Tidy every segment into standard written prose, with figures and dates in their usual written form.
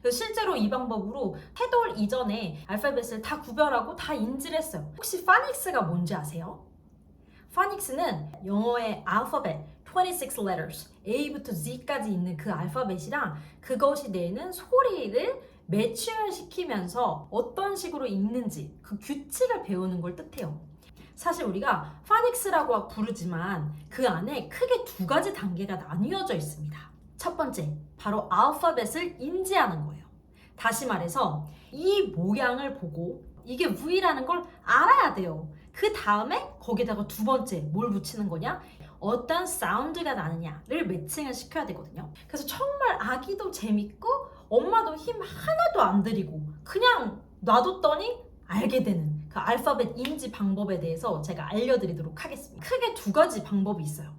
그래서 실제로 이 방법으로 해돌 이전에 알파벳을 다 구별하고 다 인지를 했어요. 혹시 파닉스가 뭔지 아세요? 파닉스는 영어의 알파벳 26 letters A부터 Z까지 있는 그 알파벳이랑 그것이 내는 소리를 매칭을 시키면서 어떤 식으로 읽는지 그 규칙을 배우는 걸 뜻해요. 사실 우리가 파닉스라고 부르지만 그 안에 크게 두 가지 단계가 나뉘어져 있습니다. 첫 번째, 바로 알파벳을 인지하는 거예요. 다시 말해서 이 모양을 보고 이게 V라는 걸 알아야 돼요. 그 다음에 거기다가 두 번째 뭘 붙이는 거냐? 어떤 사운드가 나느냐를 매칭을 시켜야 되거든요. 그래서 정말 아기도 재밌고 엄마도 힘 하나도 안 들이고 그냥 놔뒀더니 알게 되는 그 알파벳 인지 방법에 대해서 제가 알려드리도록 하겠습니다. 크게 두 가지 방법이 있어요.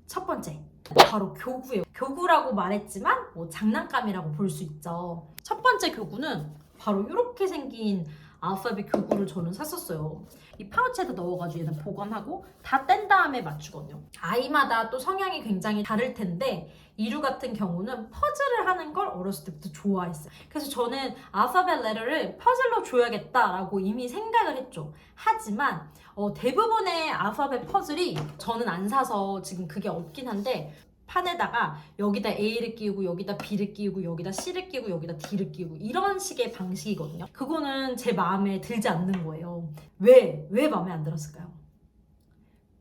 첫 번째, 바로 교구예요. 교구라고 말했지만 뭐 장난감이라고 볼 수 있죠. 첫 번째 교구는 바로 이렇게 생긴 알파벳 교구를 저는 샀었어요. 이 파우치에다 넣어가지고 얘는 보관하고 다 뗀 다음에 맞추거든요. 아이마다 또 성향이 굉장히 다를 텐데 이루 같은 경우는 퍼즐을 하는 걸 어렸을 때부터 좋아했어요. 그래서 저는 알파벳 레터를 퍼즐로 줘야겠다라고 이미 생각을 했죠. 하지만 대부분의 알파벳 퍼즐이 저는 안 사서 지금 그게 없긴 한데 판에다가 여기다 A를 끼우고 여기다 B를 끼우고 여기다 C를 끼우고 여기다 D를 끼우고 이런 식의 방식이거든요. 그거는 제 마음에 들지 않는 거예요. 왜 마음에 안 들었을까요?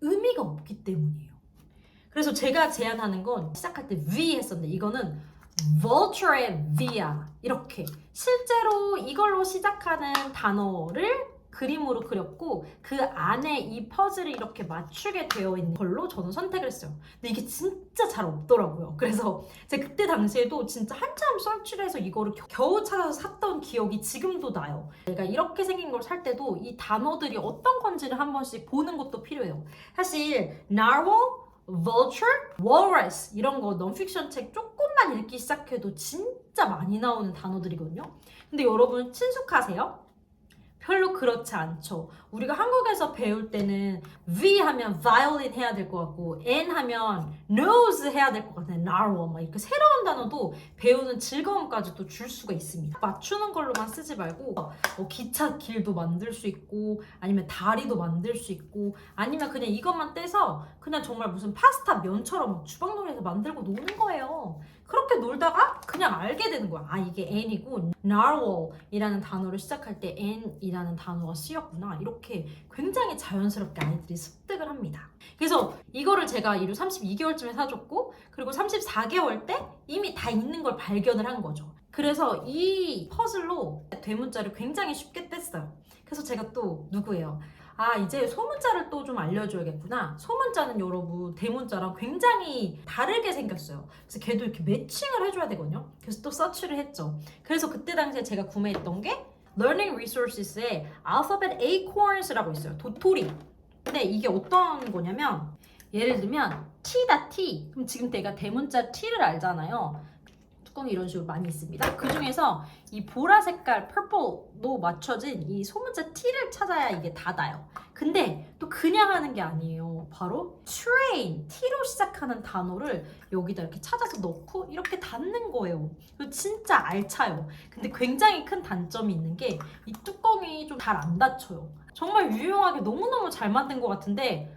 의미가 없기 때문이에요. 그래서 제가 제안하는 건 시작할 때 V 했었는데 이거는 vulture의 V야. 이렇게 실제로 이걸로 시작하는 단어를 그림으로 그렸고 그 안에 이 퍼즐을 이렇게 맞추게 되어 있는 걸로 저는 선택을 했어요. 근데 이게 진짜 잘 없더라고요. 그래서 제가 그때 당시에도 진짜 한참 서치를 해서 이거를 겨우 찾아서 샀던 기억이 지금도 나요. 내가 이렇게 생긴 걸 살 때도 이 단어들이 어떤 건지를 한 번씩 보는 것도 필요해요. 사실 narwhal, vulture, walrus 이런 거 넌픽션 책 조금만 읽기 시작해도 진짜 많이 나오는 단어들이거든요. 근데 여러분 친숙하세요? 별로 그렇지 않죠. 우리가 한국에서 배울 때는 V 하면 violin 해야 될 것 같고 N 하면 nose 해야 될 것 같은 narrow 막 이렇게 새로운 단어도 배우는 즐거움까지도 줄 수가 있습니다. 맞추는 걸로만 쓰지 말고 기차 길도 만들 수 있고 아니면 다리도 만들 수 있고 아니면 그냥 이것만 떼서 그냥 정말 무슨 파스타 면처럼 주방놀이에서 만들고 노는 거예요. 그렇게 놀다가 그냥 알게 되는 거야. 아 이게 N이고 narwhal이라는 단어를 시작할 때 N이라는 단어가 쓰였구나. 이렇게 굉장히 자연스럽게 아이들이 습득을 합니다. 그래서 이거를 제가 이루 32개월쯤에 사줬고 그리고 34개월 때 이미 다 있는 걸 발견을 한 거죠. 그래서 이 퍼즐로 대문자를 굉장히 쉽게 뗐어요. 그래서 제가 또 누구예요? 아 이제 소문자를 또 좀 알려줘야겠구나. 소문자는 여러분 대문자랑 굉장히 다르게 생겼어요. 그래서 걔도 이렇게 매칭을 해줘야 되거든요. 그래서 또 서치를 했죠. 그래서 그때 당시에 제가 구매했던 게 Learning Resources의 Alphabet Acorns라고 있어요. 도토리. 근데 이게 어떤 거냐면 예를 들면 T다 T. 그럼 지금 내가 대문자 T를 알잖아요. 뚜껑이 이런 식으로 많이 있습니다. 그 중에서 이 보라 색깔 purple로 맞춰진 이 소문자 T를 찾아야 이게 닫아요. 근데 또 그냥 하는 게 아니에요. 바로 train, T로 시작하는 단어를 여기다 이렇게 찾아서 넣고 이렇게 닫는 거예요. 이거 진짜 알차요. 근데 굉장히 큰 단점이 있는 게 이 뚜껑이 좀 잘 안 닫혀요. 정말 유용하게 너무너무 잘 만든 것 같은데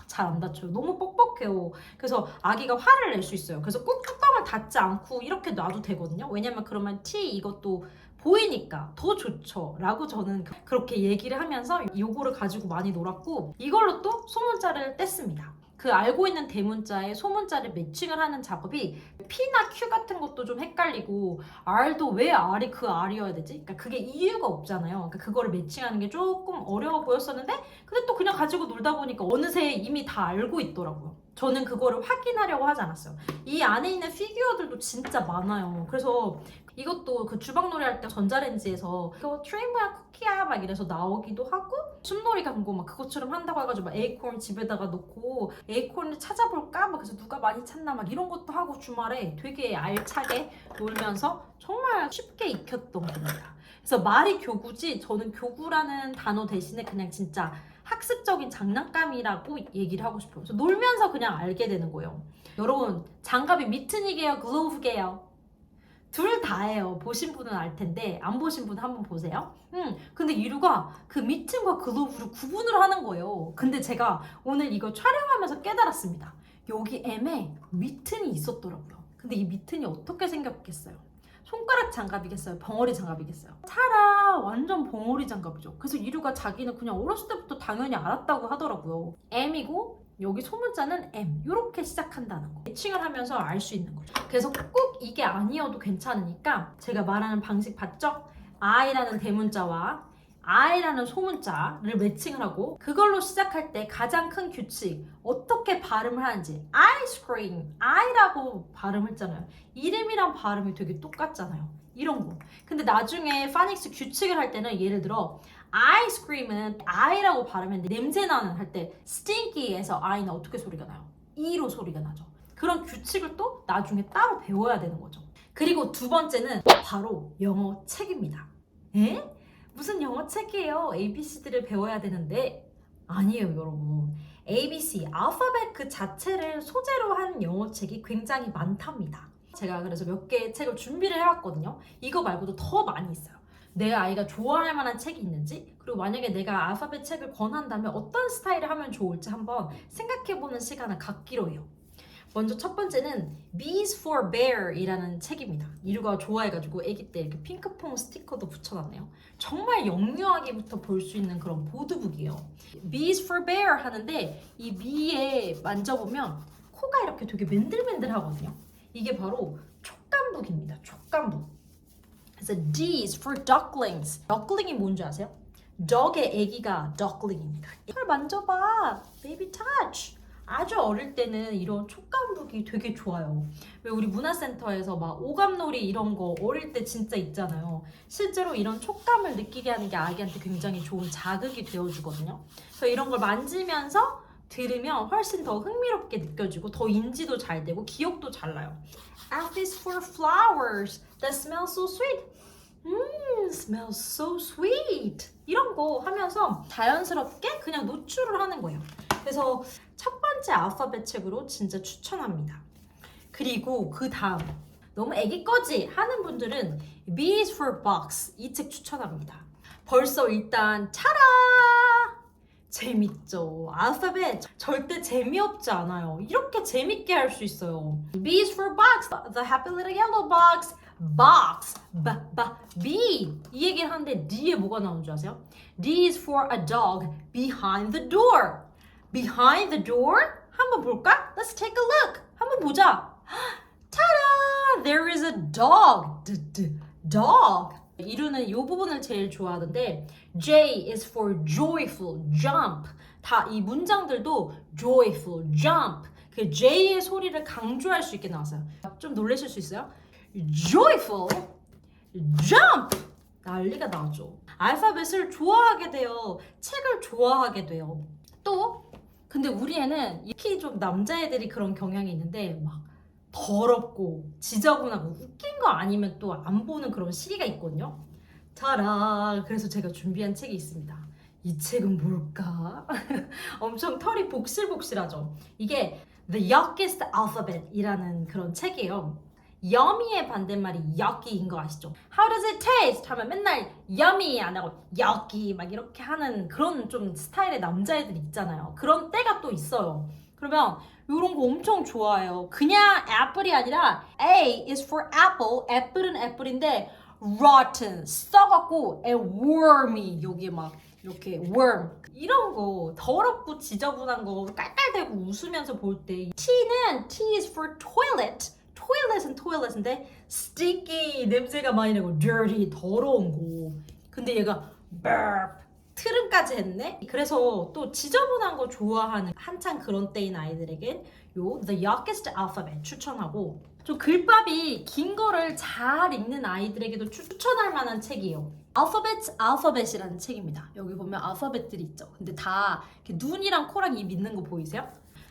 잘 안 닫혀요. 너무 뻑뻑해요. 그래서 아기가 화를 낼 수 있어요. 그래서 꼭 뚜껑을 닫지 않고 이렇게 놔도 되거든요. 왜냐면 그러면 T 이것도 보이니까 더 좋죠 라고 저는 그렇게 얘기를 하면서 요거를 가지고 많이 놀았고 이걸로 또 소문자를 뗐습니다. 그 알고 있는 대문자에 소문자를 매칭을 하는 작업이 P나 Q 같은 것도 좀 헷갈리고 R도 왜 R이 그 R이어야 되지? 그러니까 그게 이유가 없잖아요. 그러니까 그거를 매칭하는 게 조금 어려워 보였었는데 근데 또 그냥 가지고 놀다 보니까 어느새 이미 다 알고 있더라고요. 저는 그거를 확인하려고 하지 않았어요. 이 안에 있는 피규어들도 진짜 많아요. 그래서 이것도 그 주방놀이 할 때 전자레인지에서 그거 트레이머야 쿠키야 막 이래서 나오기도 하고 춤놀이 광고 막 그것처럼 한다고 해가지고 막 에이콘 집에다가 놓고 에이콘을 찾아볼까 막 그래서 누가 많이 찾나 막 이런 것도 하고 주말에 되게 알차게 놀면서 정말 쉽게 익혔던 겁니다. 그래서 말이 교구지 저는 교구라는 단어 대신에 그냥 진짜 학습적인 장난감이라고 얘기를 하고 싶어요. 그래서 놀면서 그냥 알게 되는 거예요. 여러분 장갑이 미트니게요, 글로브게요? 둘 다예요. 보신 분은 알 텐데 안 보신 분은 한번 보세요. 근데 이루가 그 미튼과 글로브를 구분을 하는 거예요. 근데 제가 오늘 이거 촬영하면서 깨달았습니다. 여기 M에 미튼이 있었더라고요. 근데 이 미튼이 어떻게 생겼겠어요? 손가락 장갑이겠어요? 벙어리 장갑이겠어요? 차라 완전 벙어리 장갑이죠. 그래서 이루가 자기는 그냥 어렸을 때부터 당연히 알았다고 하더라고요. M이고 여기 소문자는 M 이렇게 시작한다는 거 매칭을 하면서 알 수 있는 거죠. 그래서 꼭 이게 아니어도 괜찮으니까 제가 말하는 방식 봤죠? I라는 대문자와 I라는 소문자를 매칭을 하고 그걸로 시작할 때 가장 큰 규칙 어떻게 발음을 하는지 아이스크림 I라고 발음했잖아요. 이름이랑 발음이 되게 똑같잖아요. 이런 거. 근데 나중에 파닉스 규칙을 할 때는 예를 들어 아이스크림은 I라고 발음했는데 냄새나는 할 때 stinky에서 I는 어떻게 소리가 나요? E로 소리가 나죠. 그런 규칙을 또 나중에 따로 배워야 되는 거죠. 그리고 두 번째는 바로 영어 책입니다. 에? 무슨 영어 책이에요? ABC들을 배워야 되는데 아니에요 여러분. ABC, 알파벳 그 자체를 소재로 한 영어 책이 굉장히 많답니다. 제가 그래서 몇 개의 책을 준비를 해왔거든요. 이거 말고도 더 많이 있어요. 내 아이가 좋아할 만한 책이 있는지 그리고 만약에 내가 알파벳 책을 권한다면 어떤 스타일을 하면 좋을지 한번 생각해보는 시간을 갖기로 해요. 먼저 첫 번째는 Bees for Bear 이라는 책입니다. 이루가 좋아해가지고 아기 때 이렇게 핑크퐁 스티커도 붙여놨네요. 정말 영유아기부터 볼 수 있는 그런 보드북이에요. Bees for Bear 하는데 이 비에 만져보면 코가 이렇게 되게 맨들맨들하거든요. 이게 바로 촉감북입니다. 촉감북. 그래서 D is for ducklings. duckling이 뭔지 아세요? dog의 아기가 duckling입니다. 이걸 만져봐. baby touch. 아주 어릴 때는 이런 촉감북이 되게 좋아요. 왜 우리 문화센터에서 막 오감놀이 이런 거 어릴 때 진짜 있잖아요. 실제로 이런 촉감을 느끼게 하는 게 아기한테 굉장히 좋은 자극이 되어주거든요. 그래서 이런 걸 만지면서 들으면 훨씬 더 흥미롭게 느껴지고 더 인지도 잘 되고 기억도 잘 나요. F is for flowers that smell so sweet. Smells so sweet. 이런 거 하면서 자연스럽게 그냥 노출을 하는 거예요. 그래서 첫 번째 알파벳 책으로 진짜 추천합니다. 그리고 그 다음 너무 애기 거지 하는 분들은 B is for box 이 책 추천합니다. 벌써 일단 차라 재밌죠. 알파벳 절대 재미없지 않아요. 이렇게 재밌게 할 수 있어요. B is for box, the happy little yellow box. box, B 이 얘기를 하는데 D에 뭐가 나오는 줄 아세요? D is for a dog behind the door. behind the door? 한번 볼까? Let's take a look. 한번 보자. 타다! There is a dog. dog. 이루는 이 부분을 제일 좋아하던데 J is for joyful, jump. 다 이 문장들도 joyful, jump. 그 J의 소리를 강조할 수 있게 나왔어요. 좀 놀라실 수 있어요? joyful, jump. 난리가 나죠. 알파벳을 좋아하게 돼요. 책을 좋아하게 돼요. 또 근데 우리 애는 특히 좀 남자애들이 그런 경향이 있는데 막 더럽고 지저분하고 웃긴 거 아니면 또 안 보는 그런 시기가 있거든요. 자라 그래서 제가 준비한 책이 있습니다. 이 책은 뭘까? 엄청 털이 복실복실하죠. 이게 The Yuckiest Alphabet 이라는 그런 책이에요. yummy의 반대말이 yucky인 거 아시죠? How does it taste? 하면 맨날 yummy 안 하고 yucky 막 이렇게 하는 그런 좀 스타일의 남자애들 있잖아요. 그런 때가 또 있어요. 그러면 이런 거 엄청 좋아해요. 그냥 애플이 아니라 A is for apple. 애플은 애플인데 rotten 썩었고 and wormy 여기에 막 이렇게 worm 이런 거 더럽고 지저분한 거 깔깔대고 웃으면서 볼 때 T는 T is for toilet. toilet은 toilet인데 sticky 냄새가 많이 나고 dirty 더러운 거. 근데 얘가 burp 트름까지 했네. 그래서 또 지저분한 거 좋아하는 한창 그런 때인 아이들에겐 요 The Yuckiest Alphabet 추천하고 좀 글밥이 긴 거를 잘 읽는 아이들에게도 추천할 만한 책이에요. 알파벳이라는 책입니다. 여기 보면 알파벳들이 있죠. 근데 다 이렇게 눈이랑 코랑 입 있는 거 보이세요?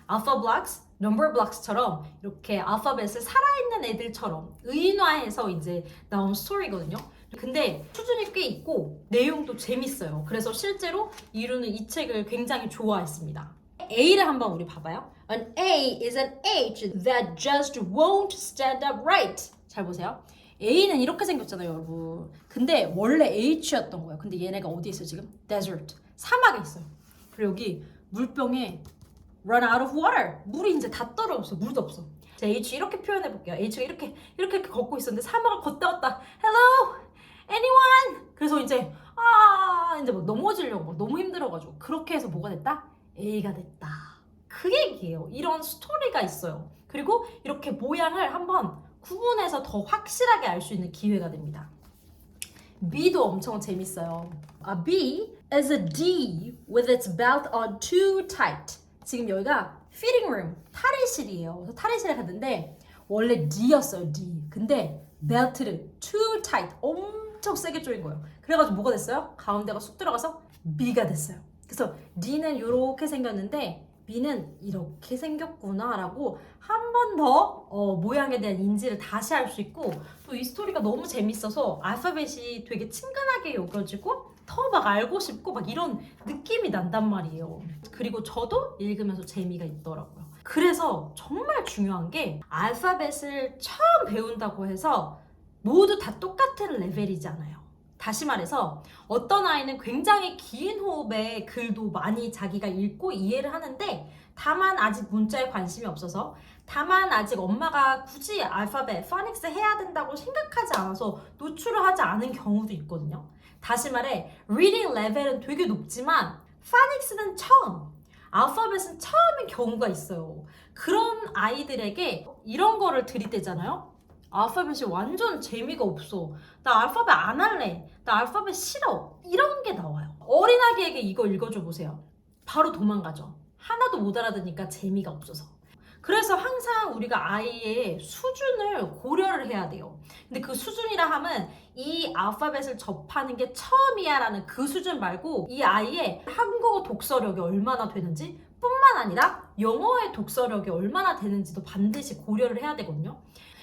알파 블록스, 넘버 블록스처럼 이렇게 알파벳을 살아있는 애들처럼 의인화해서 이제 나온 스토리거든요. 근데 수준이 꽤 있고 내용도 재밌어요. 그래서 실제로 이루는 이 책을 굉장히 좋아했습니다. A를 한번 우리 봐봐요. An A is an H that just won't stand up right. 잘 보세요. A는 이렇게 생겼잖아요, 여러분. 근데 원래 H였던 거예요. 근데 얘네가 어디 있어요, 지금? Desert. 사막에 있어요. 그리고 여기 물병에 run out of water. 물이 이제 다 떨어졌어. 물도 없어. 자, H 이렇게 표현해 볼게요. H가 이렇게 걷고 있었는데 사막을 걷다 Hello, anyone? 그래서 이제 이제 막 넘어지려고 막 너무 힘들어가지고 그렇게 해서 뭐가 됐다? A가 됐다. 그 얘기예요. 이런 스토리가 있어요. 그리고 이렇게 모양을 한번 구분해서 더 확실하게 알 수 있는 기회가 됩니다. B도 엄청 재밌어요. B is a D with its belt on too tight. 지금 여기가 fitting room, 탈의실이에요. 그래서 탈의실에 갔는데 원래 D였어요, D. 근데 벨트를 too tight, 엄청 세게 조인 거예요. 그래가지고 뭐가 됐어요? 가운데가 쑥 들어가서 B가 됐어요. 그래서 D는 이렇게 생겼는데 B는 이렇게 생겼구나 라고 한 번 더 모양에 대한 인지를 다시 할 수 있고 또 이 스토리가 너무 재밌어서 알파벳이 되게 친근하게 여겨지고 더 막 알고 싶고 막 이런 느낌이 난단 말이에요. 그리고 저도 읽으면서 재미가 있더라고요. 그래서 정말 중요한 게 알파벳을 처음 배운다고 해서 모두 다 똑같은 레벨이지 않아요. 다시 말해서 어떤 아이는 굉장히 긴 호흡에 글도 많이 자기가 읽고 이해를 하는데 다만 아직 문자에 관심이 없어서 다만 아직 엄마가 굳이 알파벳, 파닉스 해야 된다고 생각하지 않아서 노출을 하지 않은 경우도 있거든요. 다시 말해 리딩 레벨은 되게 높지만 파닉스는 처음, 알파벳은 처음인 경우가 있어요. 그런 아이들에게 이런 거를 들이대잖아요. 알파벳이 완전 재미가 없어. 나 알파벳 안 할래. 나 알파벳 싫어. 이런 게 나와요. 어린아기에게 이거 읽어줘 보세요. 바로 도망가죠. 하나도 못 알아듣으니까 재미가 없어서. 그래서 항상 우리가 아이의 수준을 고려를 해야 돼요. 근데 그 수준이라 함은 이 알파벳을 접하는 게 처음이야 라는 그 수준 말고 이 아이의 한국어 독서력이 얼마나 되는지 뿐만 아니라 영어의 독서력이 얼마나 되는지도 반드시 고려를 해야 되거든요.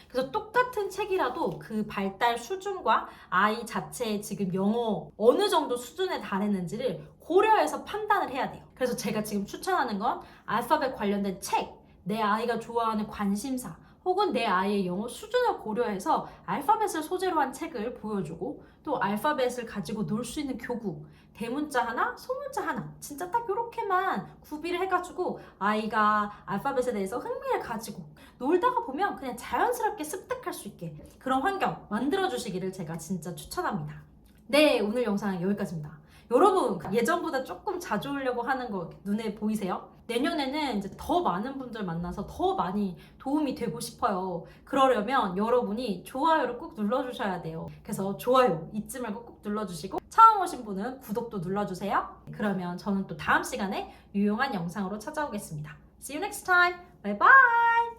그래서 똑같은 책이라도 그 발달 수준과 아이 자체의 지금 영어 어느 정도 수준에 달했는지를 고려해서 판단을 해야 돼요. 그래서 제가 지금 추천하는 건 알파벳 관련된 책, 내 아이가 좋아하는 관심사, 혹은 내 아이의 영어 수준을 고려해서 알파벳을 소재로 한 책을 보여주고 또 알파벳을 가지고 놀 수 있는 교구, 대문자 하나, 소문자 하나 진짜 딱 이렇게만 구비를 해가지고 아이가 알파벳에 대해서 흥미를 가지고 놀다가 보면 그냥 자연스럽게 습득할 수 있게 그런 환경 만들어주시기를 제가 진짜 추천합니다. 네, 오늘 영상은 여기까지입니다. 여러분 예전보다 조금 자주 오려고 하는 거 눈에 보이세요? 내년에는 이제 더 많은 분들 만나서 더 많이 도움이 되고 싶어요. 그러려면 여러분이 좋아요를 꾹 눌러주셔야 돼요. 그래서 좋아요 잊지 말고 꾹 눌러주시고 처음 오신 분은 구독도 눌러주세요. 그러면 저는 또 다음 시간에 유용한 영상으로 찾아오겠습니다. See you next time. Bye bye.